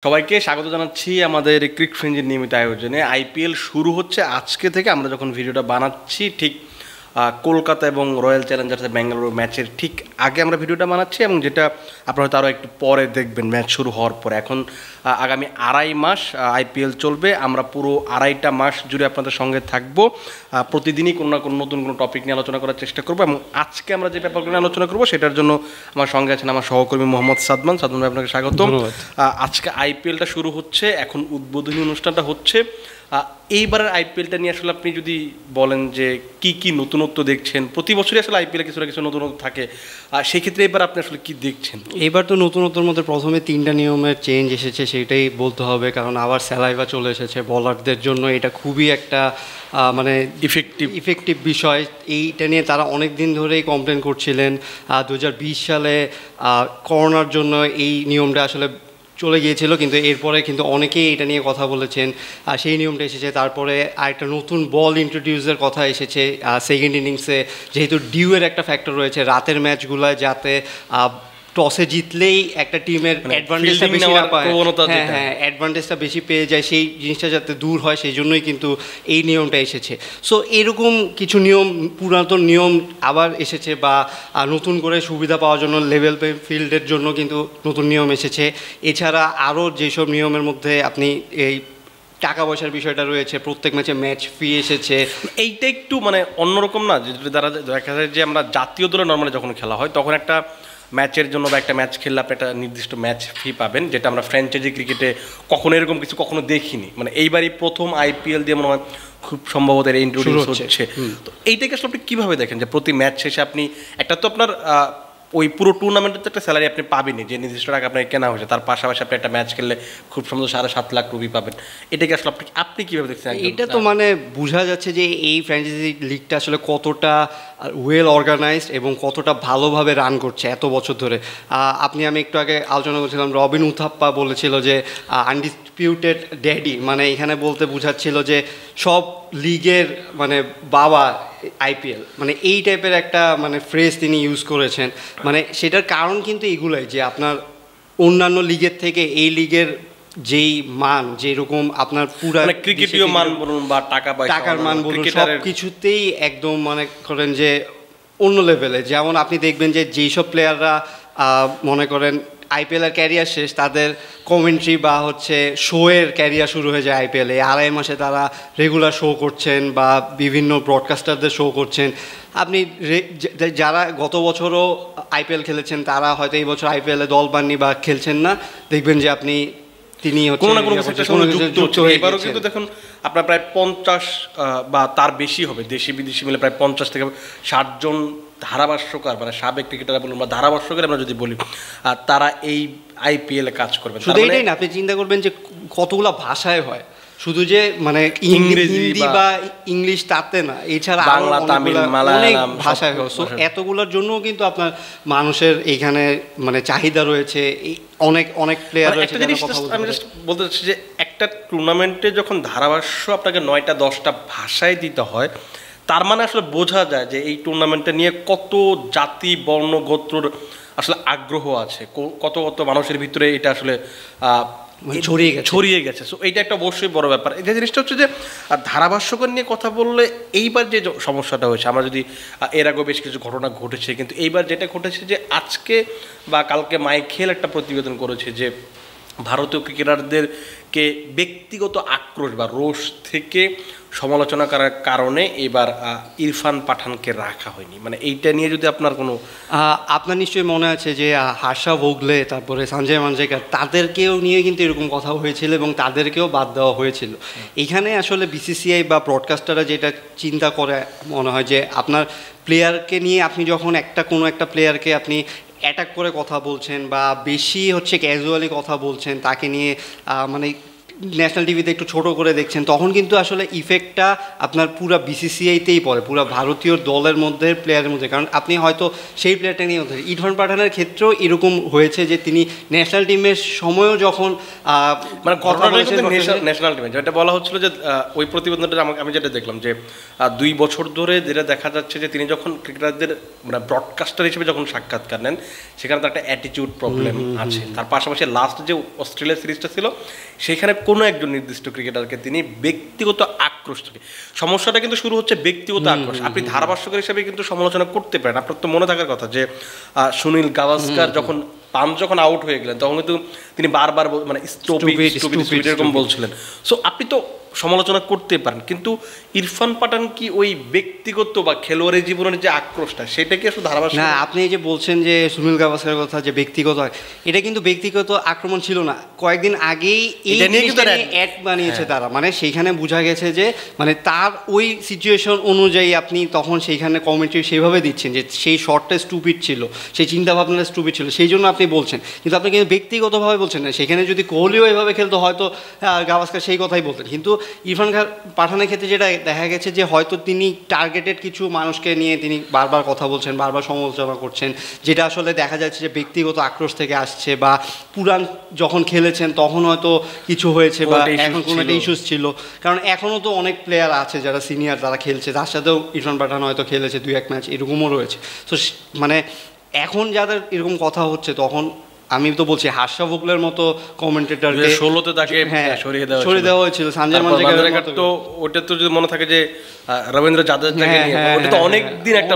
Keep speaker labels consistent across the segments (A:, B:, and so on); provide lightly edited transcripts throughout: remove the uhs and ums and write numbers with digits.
A: সবাইকে স্বাগত জানাচ্ছি আমাদের ক্রিক ফ্রেঞ্জের নিয়মিত আয়োজনে। আইপিএল শুরু হচ্ছে আজকে থেকে। আমরা যখন ভিডিওটা বানাচ্ছি ঠিক কলকাতা এবং রয়্যাল চ্যালেঞ্জার্স ব্যাঙ্গালুরু ম্যাচের ঠিক আগে আমরা ভিডিওটা বানাচ্ছি, এবং যেটা আপনারা হয়তো আরও একটু পরে দেখবেন ম্যাচ শুরু হওয়ার পরে। এখন আগামী আড়াই মাস আইপিএল চলবে। আমরা পুরো আড়াইটা মাস জুড়ে আপনাদের সঙ্গে থাকবো। প্রতিদিনই কোনো না কোনো নতুন কোনো টপিক নিয়ে আলোচনা করার চেষ্টা করবো, এবং আজকে আমরা যে ব্যাপারগুলো নিয়ে আলোচনা করবো সেটার জন্য আমার সঙ্গে আছেন আমার সহকর্মী মোহাম্মদ সাদমান। সাদমান ভাই, আপনাকে স্বাগতম। আজকে আইপিএলটা শুরু হচ্ছে, এখন উদ্বোধনী অনুষ্ঠানটা হচ্ছে। এইবারের আইপিএলটা নিয়ে আসলে আপনি যদি বলেন যে কি কি নতুনত্ব দেখছেন, প্রতি বছরই আসলে আইপিএলে কিছু না কিছু নতুনত্ব থাকে, সেই ক্ষেত্রে এবার আপনি আসলে কি দেখছেন?
B: এবার তো নতুনত্বর মধ্যে প্রথমে 3টা নিয়মের চেঞ্জ এসেছে, সেটাই বলতে হবে, কারণ আবার স্যালাইভা চলে এসেছে বলারদের জন্য। এটা খুবই একটা মানে ইফেক্টিভ বিষয়। এইটা নিয়ে তারা অনেক দিন ধরেই কমপ্লেন করছিলেন। 2020 সালে করোনার জন্য এই নিয়মটা আসলে চলে গিয়েছিল, কিন্তু এরপরে কিন্তু অনেকেই এটা নিয়ে কথা বলেছেন। সেই নিয়মটা এসেছে। তারপরে আরেকটা নতুন বল ইন্ট্রোডিউসের কথা এসেছে সেকেন্ড ইনিংসে, যেহেতু ডিউয়ের একটা ফ্যাক্টর রয়েছে রাতের ম্যাচগুলোয়, যাতে টসে জিতলেই একটা টিমের অ্যাডভান্টেজটা বেশি না পায়, হ্যাঁ অ্যাডভান্টেজটা বেশি পেয়ে যায়, সেই জিনিসটা যাতে দূর হয়, সেই জন্যই কিন্তু এই নিয়মটা এসেছে। সো এরকম কিছু নিয়ম, পুরাতন নিয়ম আবার এসেছে, বা নতুন করে সুবিধা পাওয়ার জন্য লেভেল ফিল্ডের জন্য কিন্তু নতুন নিয়ম এসেছে। এছাড়া আরও যেসব নিয়মের মধ্যে আপনি এই টাকা পয়সার বিষয়টা রয়েছে, প্রত্যেক ম্যাচে ম্যাচ ফি এসেছে।
A: এইটা একটু মানে অন্যরকম না, যে দ্বারা দেখা যায় যে আমরা জাতীয় দলে নর্মালি যখন খেলা হয় তখন একটা ম্যাচের জন্য বা একটা ম্যাচ খেললে আপনি একটা নির্দিষ্ট ম্যাচ ফি পাবেন, যেটা আমরা ফ্র্যাঞ্চাইজি ক্রিকেটে কখনো এরকম কিছু কখনো দেখিনি। মানে এইবারই প্রথম আইপিএল দিয়ে মনে হয় খুব সম্ভবত এর ইন্ট্রোডিউস হচ্ছে। তো এইটাকে আসলে আপনি কীভাবে দেখেন যে প্রতি ম্যাচ শেষে আপনি একটা তো আপনার ওই পুরো টুর্নামেন্টের তো একটা স্যালারি আপনি পাবেনই, যে নির্দিষ্ট টাকা আপনাকে কেনা হয়েছে, তার পাশাপাশি আপনি একটা ম্যাচ খেললে খুব সম্ভবত 7.5 লাখ রুপি পাবেন। এটাকে আসলে আপনি কীভাবে দেখছেন?
B: এটা তো মানে বোঝা যাচ্ছে যে এই ফ্র্যাঞ্চাইজি লিগটা আসলে কতটা ওয়েল অর্গানাইজড এবং কতটা ভালোভাবে রান করছে এত বছর ধরে। আমি একটু আগে আলোচনা করছিলাম, রবিন উথাপ্পা বলেছিল যে আনডিসপিউটেড ড্যাডি, মানে এখানে বলতে বোঝাচ্ছিল যে সব লিগের মানে বাবা আইপিএল, মানে এই টাইপের একটা মানে ফ্রেজ তিনি ইউজ করেছেন। মানে সেটার কারণ কিন্তু এগুলোই, যে আপনার অন্যান্য লিগের থেকে এই লিগের যেই মান, যেরকম আপনার পুরা
A: ক্রিকেটীয় মান বলুন বা
B: টাকার মান বলুন, সব কিছুতেই একদম মনে করেন যে অন্য লেভেলে। যেমন আপনি দেখবেন যে যেসব প্লেয়াররা মনে করেন আইপিএলের ক্যারিয়ার শেষ, তাদের কমেন্ট্রি বা শোয়ের ক্যারিয়ার শুরু হয়ে যায় আইপিএলে। আড়াই মাসে তারা রেগুলার শো করছেন বা বিভিন্ন ব্রডকাস্টারদের শো করছেন। আপনি যারা গত বছরও আইপিএল খেলেছেন, তারা হয়তো এই বছর আইপিএলে দল পাননি বা খেলছেন না, দেখবেন যে তিনি
A: এবারও কিন্তু দেখুন আপনার প্রায় 50 বা তার বেশি হবে, দেশি বিদেশি মিলে প্রায় 50 থেকে 60 জন ধারাভাষ্যকার, মানে সাবেক ক্রিকেটার বলুন বা ধারাভাষ্যকার আমরা যদি বলি, তারা এই আইপিএলে কাজ করবেন।
B: শুধু এটাই না, আপনি চিন্তা করবেন যে কতগুলো ভাষায় হয়, শুধু যে মানে ইংরেজি বা ইংলিশ তাতে না, এছাড়া
A: বাংলা, তামিল, মালায়ালাম
B: ভাষায় হয়। সো এতগুলোর জন্যও কিন্তু আপনার মানুষের এইখানে মানে চাহিদা রয়েছে, অনেক অনেক প্লেয়ার রয়েছে।
A: আমি জাস্ট বলতে চাচ্ছি যে একটা টুর্নামেন্টে যখন ধারাভাষ্য আপনাকে 9টা 10টা ভাষায় দিতে হয়, তার মানে আসলে বোঝা যায় যে এই টুর্নামেন্টটা নিয়ে কত জাতি, বর্ণ, গোত্রর আসলে আগ্রহ আছে, কত কত মানুষের ভিতরে এটা আসলে ছড়িয়ে গেছে। সো এইটা একটা অবশ্যই বড় ব্যাপার। যে জিনিসটা হচ্ছে যে ধারাভাষ্যকার নিয়ে কথা বললে এইবার যে সমস্যাটা হয়েছে, আমরা যদি এর আগেও বেশ কিছু ঘটনা ঘটেছে, কিন্তু এইবার যেটা ঘটেছে যে আজকে বা কালকে মাইকেল একটা প্রতিবেদন করেছে যে ভারতীয় ক্রিকেটারদেরকে ব্যক্তিগত আক্রোশ বা রোষ থেকে সমালোচনা করার কারণে এবার ইরফান পাঠানকে রাখা হয়নি। মানে এইটা নিয়ে যদি আপনার কোনো
B: আপনার নিশ্চয়ই মনে আছে যে হার্ষা ভোগলে, তারপরে সঞ্জয় মাঞ্জরেকর, তাদেরকেও নিয়ে কিন্তু এরকম কথা হয়েছিল এবং তাদেরকেও বাদ দেওয়া হয়েছিল। এখানে আসলে বিসিসিআই বা ব্রডকাস্টাররা যেটা চিন্তা করে মনে হয় যে আপনার প্লেয়ারকে নিয়ে আপনি যখন কোনো একটা প্লেয়ারকে আপনি অ্যাটাক করে কথা বলছেন বা বেশি ক্যাজুয়ালি কথা বলছেন, তাকে নিয়ে মানে ন্যাশনাল টিভিতে একটু ছোট করে দেখছেন, তখন কিন্তু আসলে ইফেক্টটা আপনার পুরো বিসিসিআইতেই পড়ে, পুরো ভারতীয় দলের মধ্যে প্লেয়ারের মধ্যে। কারণ আপনি হয়তো সেই প্লেয়ারটা নিয়ে ইরফান পাঠানের ক্ষেত্রেও এরকম হয়েছে যে তিনি ন্যাশনাল টিমের সময়ও যখন
A: মানে ন্যাশনাল টিমে যেটা বলা হচ্ছিল যে ওই প্রতিবেদনটা আমি যেটা দেখলাম যে 2 বছর ধরে যেটা দেখা যাচ্ছে যে তিনি যখন ক্রিকেটারদের মানে ব্রডকাস্টার হিসেবে যখন সাক্ষাৎকার নেন সেখানে তার একটা অ্যাটিটিউড প্রবলেম আছে। তার পাশাপাশি লাস্ট যে অস্ট্রেলিয়া সিরিজটা ছিল সেখানে কোনো একজন নির্দিষ্ট ক্রিকেটারকে তিনি ব্যক্তিগত আক্রোশ থেকে, সমস্যাটা কিন্তু শুরু হচ্ছে ব্যক্তিগত আক্রোশ। আপনি ধারাভাষ্যকার হিসেবে কিন্তু সমালোচনা করতে পারেন, আপনার তো মনে থাকার কথা যে সুনীল গাভাস্কার যখন পাঞ্চ যখন আউট হয়ে গেলেন তখন কিন্তু তিনি বারবার মানে এরকম বলছিলেন। সো আপনি তো সমালোচনা করতে পারেন, কিন্তু ইরফান পাঠান কি ওই ব্যক্তিগত বা খেলোয়াড়ি জীবনের যে আক্রোশটা সেটা কি আসলে ধারাভাষ্য?
B: না, আপনি এই যে বলছেন যে সুনীল গাভাস্কারের কথা যে ব্যক্তিগত, এটা কিন্তু ব্যক্তিগত আক্রমণ ছিল না। কয়েকদিন আগেই এই অ্যাড বানিয়েছে তারা, মানে সেইখানে বোঝা গেছে যে মানে তার ওই সিচুয়েশন অনুযায়ী আপনি তখন সেইখানে কমেন্ট্রি সেভাবে দিচ্ছেন যে সেই শটটা স্টুপিড ছিল, সেই চিন্তাভাবনাটা স্টুপিড ছিল, সেই জন্য আপনি বলছেন। কিন্তু আপনি কিন্তু ব্যক্তিগতভাবে বলছেন না। সেখানে যদি কোহলিও এভাবে খেলতো হয়তো গাভাস্কার সেই কথাই বলতেন। কিন্তু ইরফান পাঠানের ক্ষেত্রে যেটা দেখা গেছে যে হয়তো তিনি টার্গেটেড কিছু মানুষকে নিয়ে তিনি বারবার কথা বলছেন, বারবার সমালোচনা করছেন, যেটা আসলে দেখা যাচ্ছে যে ব্যক্তিগত আক্রোশ থেকে আসছে, বা পুরান যখন খেলেছেন তখন হয়তো কিছু হয়েছে, বা এখন কোনো একটা ইস্যুস ছিল। কারণ এখনও তো অনেক প্লেয়ার আছে যারা সিনিয়র, তারা খেলছে, তার সাথেও ইরফান পাঠান হয়তো খেলেছে 2-1 ম্যাচ, এরকমও রয়েছে। তো মানে এখন যাদের এরকম কথা হচ্ছে, তখন আমি তো বলছি হার্ষা ভোগলের মতো কমেন্টেটরকে
A: 16তে তাকে
B: সরিয়ে দেওয়া হয়েছিল। সঞ্জয় মানজরেকার
A: তো ওটা তো যদি মনে থাকে যে রবীন্দ্র জাদেজাকে নিয়ে, ওটা তো অনেক দিন একটা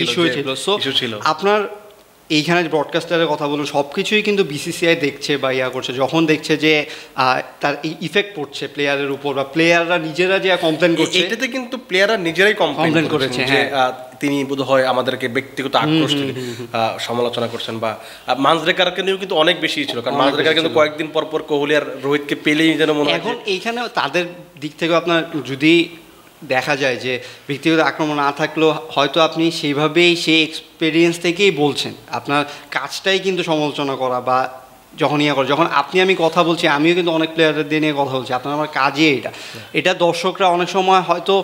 B: ইস্যু ছিল। সো আপনার এইখানে ব্রডকাস্টারের কথা বলুন, সব কিছুই কিন্তু বিসিসিআই দেখছে বা ইয়া করছে। যখন দেখছে যে তার ইফেক্ট পড়ছে প্লেয়ারের উপর, বা প্লেয়াররা নিজেরা যে কমপ্লেন করছে,
A: এটাতে কিন্তু প্লেয়াররা নিজেরাই কমপ্লেন করেছে যে তিনি বোধহয় আমাদেরকে ব্যক্তিগত আক্রোশ থেকে সমালোচনা করছেন। বা মানজরেকারকে নিয়েও কিন্তু অনেক বেশি ছিল, কারণ মানজরেকার কিন্তু কয়েকদিন পর পর কোহলি আর রোহিতকে পেলেই যেন মনে হয়।
B: এখন এইখানে তাদের দিক থেকে আপনার যদি দেখা যায় যে ব্যক্তিগত আক্রমণ না থাকলেও হয়তো আপনি সেইভাবেই সেই এক্সপিরিয়েন্স থেকেই বলছেন, আপনার কাজটাই কিন্তু সমালোচনা করা, বা যখন ইয়ে করে, যখন আমি কথা বলছি, আমিও কিন্তু অনেক প্লেয়ারদের নিয়ে কথা বলছি, আপনার আমার কাজই এটা দর্শকরা অনেক সময় হয়তো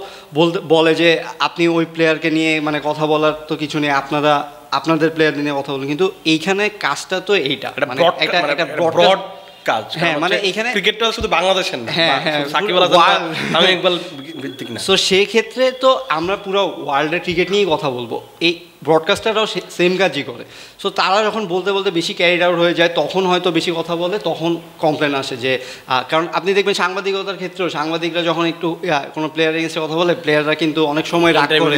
B: বলে যে আপনি ওই প্লেয়ারকে নিয়ে মানে কথা বলার তো কিছু নেই, আপনাদের প্লেয়ার নিয়ে কথা বলুন, কিন্তু এইখানে কাজটা তো এইটা মানে একটা ব্রড
A: কাজ। হ্যাঁ, মানে এখানে ক্রিকেটটা শুধু বাংলাদেশের না, সাকিব আল হাসান, আমি ইকবাল ভিত্তিক না।
B: সো সেই ক্ষেত্রে তো আমরা পুরো ওয়ার্ল্ডের ক্রিকেট নিয়েই কথা বলবো, এই ব্রডকাস্টাররাও সেম কাজই করে। সো তারা যখন বলতে বলতে বেশি ক্যারিড আউট হয়ে যায়, তখন হয়তো বেশি কথা বলে, তখন কমপ্লেন আসে যে কারণ আপনি দেখবেন সাংবাদিকতার ক্ষেত্রেও সাংবাদিকরা যখন একটু কোনো প্লেয়ারের এগেন্সে কথা বলে, প্লেয়াররা কিন্তু অনেক সময় রাগ করে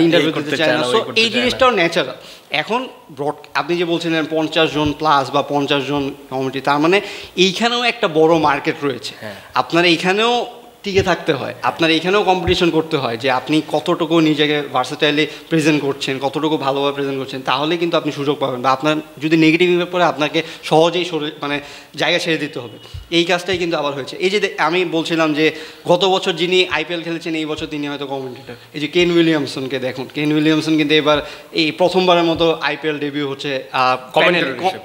B: ইন্টারভিউ দিতে চায় না। সো এই জিনিসটাও ন্যাচারাল। এখন আপনি যে বলছিলেন 50 জন প্লাস বা 50 জন কমিটি, তার মানে এইখানেও একটা বড় মার্কেট রয়েছে। আপনার এইখানেও টিকে থাকতে হয়, আপনার এখানেও কম্পিটিশন করতে হয় যে আপনি কতটুকু নিজেকে ভার্সেটাইলি প্রেজেন্ট করছেন, কতটুকু ভালোভাবে প্রেজেন্ট করছেন, তাহলে কিন্তু আপনি সুযোগ পাবেন। বা আপনার যদি নেগেটিভ পরে আপনাকে সহজেই মানে জায়গা ছেড়ে দিতে হবে। এই কাজটাই কিন্তু আবার হয়েছে। এই যে আমি বলছিলাম যে গত বছর যিনি আইপিএল খেলেছেন, এই বছর তিনি হয়তো কমেন্টেটর। এই যে কেন উইলিয়ামসনকে দেখুন, কেন উইলিয়ামসন কিন্তু এবার এই প্রথমবারের মতো আইপিএল ডেবিউ হচ্ছে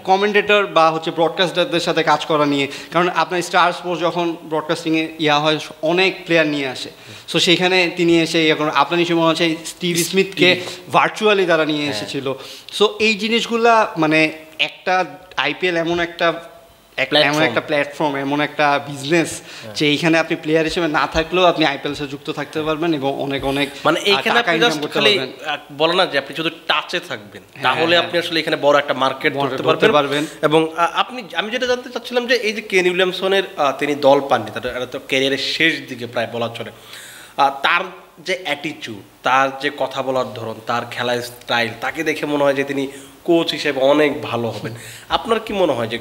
B: কমেন্টেটর বা হচ্ছে ব্রডকাস্টারদের সাথে কাজ করা নিয়ে। কারণ আপনার স্টার স্পোর্টস যখন ব্রডকাস্টিংয়ে ইয়া হয়, অনেক প্লেয়ার নিয়ে আসে। সো সেখানে তিনি এসে এখন আপনার নিশ্চয়ই মনে হচ্ছে স্টিভ স্মিথকে ভার্চুয়ালি তারা নিয়ে এসেছিল। সো এই জিনিসগুলা মানে একটা আইপিএল এমন একটা প্ল্যাটফর্ম, এমন একটা বিজনেস যে এইখানে আপনি প্লেয়ার হিসেবে না থাকলেও আপনি আইপিএল সাথে যুক্ত থাকতে পারবেন এবং অনেক
A: মানে এইখানে আপনি জাস্ট খালি বলে না যে আপনি শুধু টাচে থাকবেন, তাহলে আপনি আসলে এখানে বড় একটা মার্কেট ধরতে পারবেন। এবং আমি যেটা জানতে চাচ্ছিলাম যে এই যে কেন উইলিয়ামসনের তিনি দল পাননি, তার তো ক্যারিয়ারের শেষ দিকে প্রায় বলা চলে, তার যে অ্যাটিটিউড, তার যে কথা বলার ধরন, তার খেলার স্টাইল, তাকে দেখে মনে হয় যে তিনি কোচ হিসেবে অনেক ভালো হবেন। আপনার কি মনে হয় যে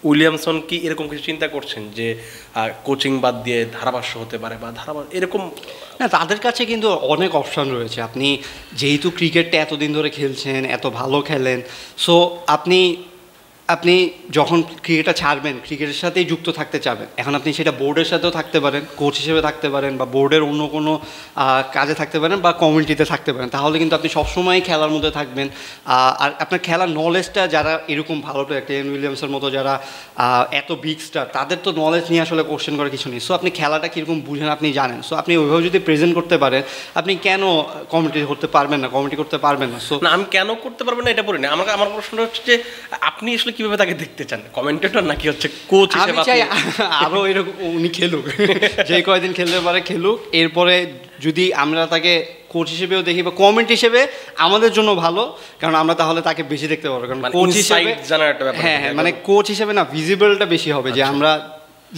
A: উইলিয়ামসন কি এরকম কিছু চিন্তা করছেন যে কোচিং বাদ দিয়ে ধারাভাষ্য হতে পারে বা এরকম?
B: না, তাদের কাছে কিন্তু অনেক অপশন রয়েছে। আপনি যেহেতু ক্রিকেটটা এতদিন ধরে খেলছেন, এত ভালো খেলেন, সো আপনি আপনি যখন ক্রিকেটটা ছাড়বেন ক্রিকেটের সাথেই যুক্ত থাকতে চাবেন, এখন আপনি সেটা বোর্ডের সাথেও থাকতে পারেন, কোচ হিসেবে থাকতে পারেন, বা বোর্ডের অন্য কোনো কাজে থাকতে পারেন, বা কমিউনিটিতে থাকতে পারেন, তাহলে কিন্তু আপনি সবসময় খেলার মধ্যে থাকবেন। আর আপনার খেলার নলেজটা, যারা এরকম ভালো প্লেয়ার কেন উইলিয়ামসের মতো যারা এত বিগ স্টার, তাদের তো নলেজ নিয়ে আসলে কোশ্চেন করার কিছু নেই। সো আপনি খেলাটা কীরকম বুঝেন আপনি জানেন, সো আপনি ওইভাবে যদি প্রেজেন্ট করতে পারেন, আপনি কেন কমিটি করতে পারবেন না, কমিটি করতে পারবেন না? সো
A: না, আমি কেন করতে পারবো না এটা বলি না, আমার প্রশ্নটা হচ্ছে যে আপনি আসলে কিভাবে তাকে দেখতে চান, কমেন্টেটর নাকি হচ্ছে কোচ
B: আমি
A: হিসেবে?
B: চাই আরও এরকম উনি খেলুক, যে কয়দিন খেলতে পারে খেলুক, এরপরে যদি আমরা তাকে কোচ হিসেবেও দেখি বা কমেন্ট হিসেবে আমাদের জন্য ভালো, কারণ আমরা তাহলে তাকে বেশি দেখতে পারবো। কারণ কোচ হিসেবে হ্যাঁ, মানে কোচ হিসেবে না ভিজিবলটা বেশি হবে, যে আমরা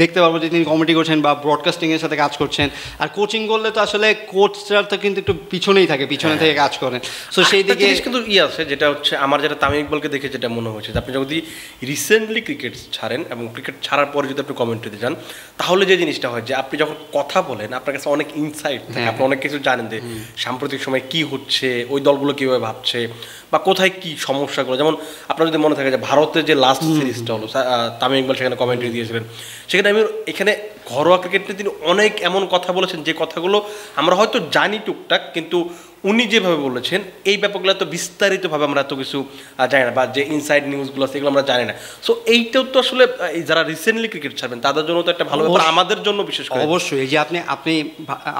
B: দেখতে পারবো যে তিনি কমেন্টি করছেন বা ব্রডকাস্টিংয়ের সাথে কাজ করছেন। আর কোচিং করলে তো আসলে কোচরা তো কিন্তু একটু পিছনেই থাকে, পিছনে থেকে কাজ করেন। সো সেই দিকে
A: কিন্তু আছে, যেটা হচ্ছে আমার যেটা তামিম ইকবালকে দেখে যেটা মনে হয়েছে, আপনি যদি রিসেন্টলি ক্রিকেট ছাড়েন এবং ক্রিকেট ছাড়ার পরে যদি আপনি কমেন্ট্রিতে যান, তাহলে যে জিনিসটা হয় যে আপনি যখন কথা বলেন আপনার কাছে অনেক ইনসাইট থাকে, আপনি অনেক কিছু জানেন যে সাম্প্রতিক সময় কি হচ্ছে, ওই দলগুলো কীভাবে ভাবছে বা কোথায় কি সমস্যাগুলো। যেমন আপনার যদি মনে থাকে যে ভারতের যে লাস্ট সিরিজটা হলো, তামিম ইকবাল সেখানে কমেন্ট্রি দিয়েছিলেন, সেখানে আমি এখানে ঘরোয়া ক্রিকেটে তিনি অনেক এমন কথা বলেছেন যে কথাগুলো আমরা হয়তো জানি টুকটাক, কিন্তু উনি যেভাবে বলেছেন এই ব্যাপারগুলো এত বিস্তারিতভাবে আমরা এত কিছু জানি না, বা যে ইনসাইড নিউজগুলো সেগুলো আমরা জানি না। সো এইটাও তো আসলে যারা রিসেন্টলি ক্রিকেট ছাড়বেন তাদের জন্য তো একটা ভালো ব্যাপার, আমাদের জন্য বিশেষ করে।
B: অবশ্যই এই যে আপনি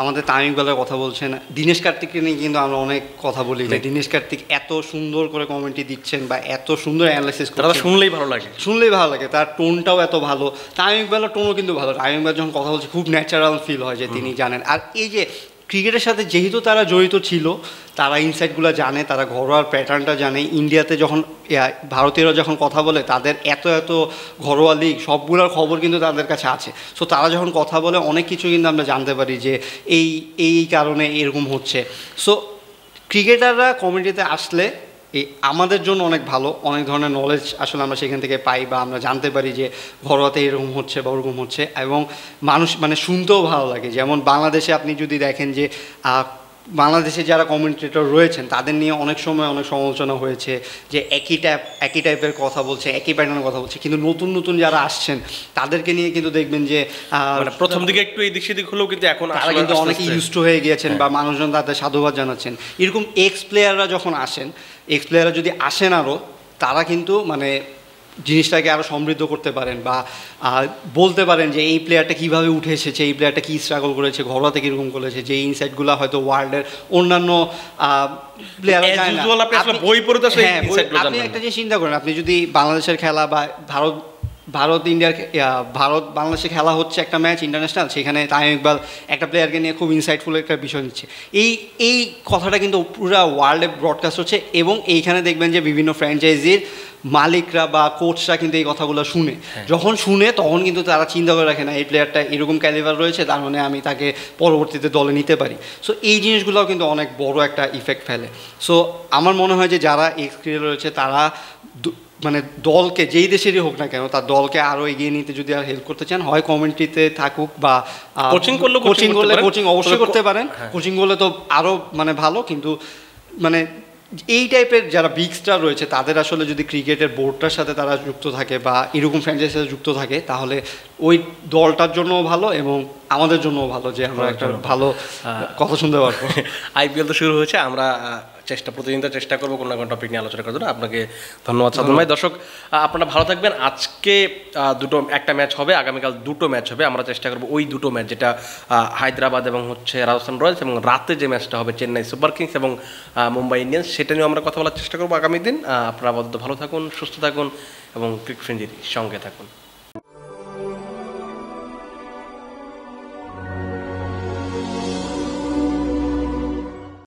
B: আমাদের তামিম ইকবালের কথা বলছেন, দীনেশ কার্তিককে নিয়ে কিন্তু আমরা অনেক কথা বলি যে দীনেশ কার্তিক এত সুন্দর করে কমেন্ট্রি দিচ্ছেন বা এত সুন্দর অ্যানালাইসিস করছেন,
A: শুনলেই ভালো লাগে,
B: তার টোনটাও এত ভালো। তামিম ইকবালের টোনও কিন্তু ভালো, তামিম ইকবাল যখন কথা বলছে খুব ন্যাচারাল ফিল হয় যে তিনি জানেন। আর এই যে ক্রিকেটের সাথে যেহেতু তারা জড়িত ছিল, তারা ইনসাইটগুলো জানে, তারা ঘরোয়ার প্যাটার্নটা জানে। ইন্ডিয়াতে যখন ভারতীয়রা যখন কথা বলে, তাদের এত এত ঘরোয়া লিগ সবগুলোর খবর কিন্তু তাদের কাছে আছে। সো তারা যখন কথা বলে অনেক কিছু কিন্তু আমরা জানতে পারি যে এই কারণে এরকম হচ্ছে। সো ক্রিকেটাররা কমিটিতে আসলে আমাদের জন্য অনেক ভালো, অনেক ধরনের নলেজ আসলে আমরা সেখান থেকে পাই, বা আমরা জানতে পারি যে ঘরোয়াতে এরকম হচ্ছে বা ওরকম হচ্ছে, এবং মানুষ মানে শুনতেও ভালো লাগে। যেমন বাংলাদেশে আপনি যদি দেখেন যে বাংলাদেশে যারা কমেন্টেটর রয়েছেন তাদের নিয়ে অনেক সময় অনেক সমালোচনা হয়েছে যে একই টাইপের কথা বলছে, একই প্যাটার্নের কথা বলছে, কিন্তু নতুন নতুন যারা আসছেন তাদেরকে নিয়ে কিন্তু দেখবেন যে
A: প্রথম দিকে একটু এদিক সেদিক হলেও কিন্তু এখন
B: তারা কিন্তু অনেক ইউজড হয়ে গিয়েছেন, বা মানুষজন তাদের সাধুবাদ জানাচ্ছেন। এরকম এক্স প্লেয়াররা যখন আসেন, এক্স প্লেয়াররা যদি আসেন আরও, তারা কিন্তু মানে জিনিসটাকে আরও সমৃদ্ধ করতে পারেন, বা বলতে পারেন যে এই প্লেয়ারটা কীভাবে উঠে এসেছে, এই প্লেয়ারটা কী স্ট্রাগল করেছে, ঘরোয়াতে কীরকম করেছে, যে ইনসাইটগুলো হয়তো ওয়ার্ল্ডের অন্যান্য প্লেয়াররা যায় না। আপনি একটা জিনিস চিন্তা করেন, আপনি যদি বাংলাদেশের খেলা বা ভারত বাংলাদেশে খেলা হচ্ছে একটা ম্যাচ ইন্টারন্যাশনাল, সেখানে তামিম ইকবাল একটা প্লেয়ারকে নিয়ে খুব ইনসাইটফুল একটা বিষয় নিচ্ছে, এই কথাটা কিন্তু পুরো ওয়ার্ল্ডে ব্রডকাস্ট হচ্ছে। এবং এইখানে দেখবেন যে বিভিন্ন ফ্র্যাঞ্চাইজির মালিকরা বা কোচরা কিন্তু এই কথাগুলো শুনে, যখন শুনে তখন কিন্তু তারা চিন্তা করে রাখে না এই প্লেয়ারটা এরকম ক্যালিবার রয়েছে, তার মানে আমি তাকে পরবর্তীতে দলে নিতে পারি। সো এই জিনিসগুলোও কিন্তু অনেক বড় একটা ইফেক্ট ফেলে। সো আমার মনে হয় যে যারা এক্স ক্রিকেটার রয়েছে তারা মানে দলকে যেই দেশেরই হোক না কেন, তার দলকে আরও এগিয়ে নিতে যদি আর হেল্প করতে চান, হয় কমিউনিটিতে থাকুক বা কোচিং করলে কোচিং অবশ্যই করতে পারেন। কোচিং করলে তো আরও মানে ভালো, কিন্তু মানে এই টাইপের যারা বিগ স্টার রয়েছে তাদের আসলে যদি ক্রিকেটের বোর্ডটার সাথে তারা যুক্ত থাকে বা এরকম ফ্র্যাঞ্চাইজির সাথে যুক্ত থাকে, তাহলে ওই দলটার জন্যও ভালো এবং আমাদের জন্যও ভালো, যে আমরা একটা ভালো কথা শুনতে পারবো।
A: আইপিএল তো শুরু হয়েছে, আমরা প্রতিদিন চেষ্টা করবো কোনো না কোনো টপিক নিয়ে আলোচনা করার জন্য। আপনাকে ধন্যবাদ সাদুল ভাই। দর্শক আপনারা ভালো থাকবেন। আজকে একটা ম্যাচ হবে, আগামীকাল দুটো ম্যাচ হবে। আমরা চেষ্টা করবো ওই দুটো ম্যাচ, যেটা হায়দ্রাবাদ এবং হচ্ছে রাজস্থান রয়্যালস, এবং রাতে যে ম্যাচটা হবে চেন্নাই সুপার কিংস এবং মুম্বাই ইন্ডিয়ান্স, সেটা নিয়েও আমরা কথা বলার চেষ্টা করবো আগামী দিন। আপনারা আপাতত ভালো থাকুন, সুস্থ থাকুন এবং ক্রিকেট ফ্রেন্ডজির সঙ্গে থাকুন।